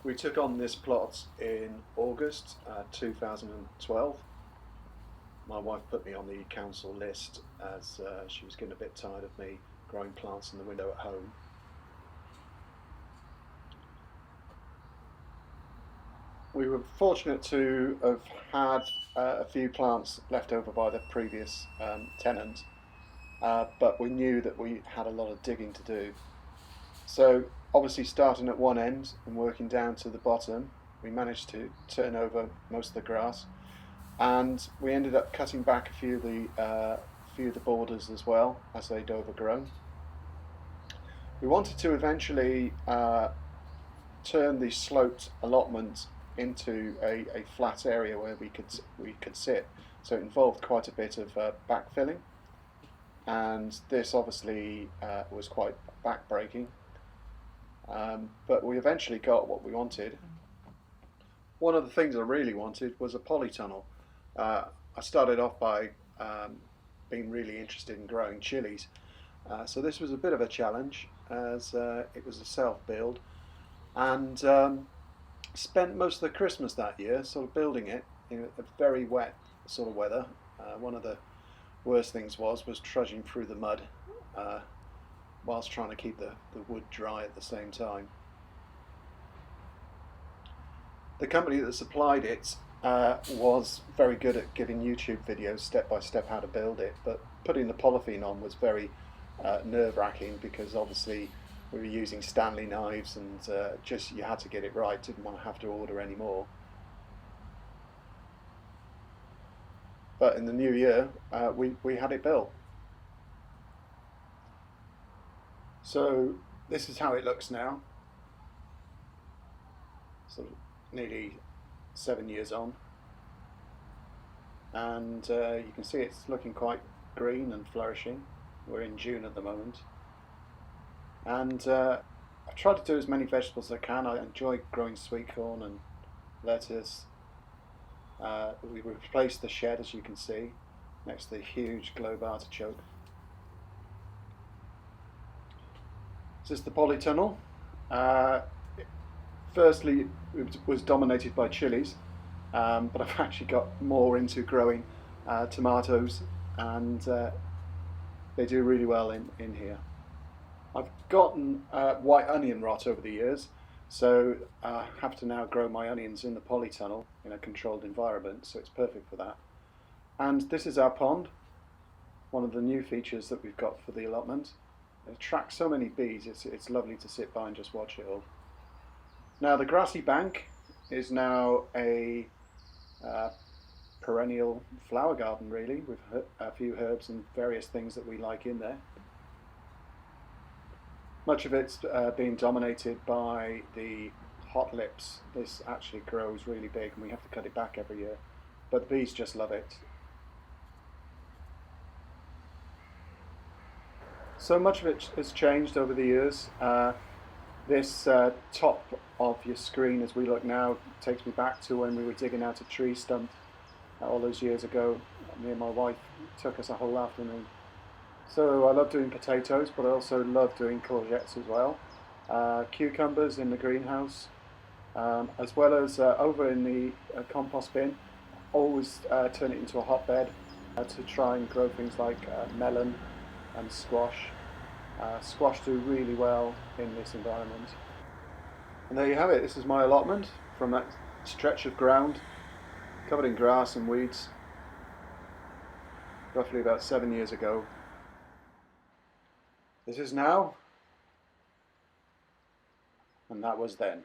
We took on this plot in August 2012. My wife put me on the council list as she was getting a bit tired of me growing plants in the window at home. We were fortunate to have had a few plants left over by the previous tenant, but we knew that we had a lot of digging to do. So obviously starting at one end and working down to the bottom, we managed to turn over most of the grass, and we ended up cutting back a few of the borders as well as they'd overgrown. We wanted to eventually turn the sloped allotment into a flat area where we could sit. So it involved quite a bit of backfilling, and this obviously was quite backbreaking. But we eventually got what we wanted. One of the things I really wanted was a polytunnel. I started off by being really interested in growing chilies, so this was a bit of a challenge as it was a self-build, and spent most of the Christmas that year sort of building it in a very wet sort of weather. One of the worst things was trudging through the mud whilst trying to keep the wood dry at the same time. The company that supplied it was very good at giving YouTube videos step by step how to build it, but putting the polythene on was very nerve-wracking, because obviously we were using Stanley knives, and just you had to get it right, didn't want to have to order any more. But in the new year we had it built. So this is how it looks now, sort of nearly 7 years on, and you can see it's looking quite green and flourishing. We're in June at the moment, and I try to do as many vegetables as I can. I enjoy growing sweet corn and lettuce. We replaced the shed, as you can see, next to the huge globe artichoke. This is the polytunnel. Firstly, it was dominated by chilies, but I've actually got more into growing tomatoes, and they do really well in here. I've gotten white onion rot over the years, so I have to now grow my onions in the polytunnel in a controlled environment, so it's perfect for that. And this is our pond, one of the new features that we've got for the allotment. It attracts so many bees, it's lovely to sit by and just watch it all. Now the grassy bank is now a perennial flower garden, really, with a few herbs and various things that we like in there. Much of it's being dominated by the hot lips. This actually grows really big and we have to cut it back every year, but the bees just love it. So much of it has changed over the years. This top of your screen as we look now takes me back to when we were digging out a tree stump all those years ago. Me and my wife took us a whole afternoon. So I love doing potatoes, but I also love doing courgettes as well. Cucumbers in the greenhouse, as well as over in the compost bin. Always turn it into a hotbed to try and grow things like melon and squash. Squash do really well in this environment. And there you have it. This is my allotment from that stretch of ground covered in grass and weeds, roughly about 7 years ago. This is now, and that was then.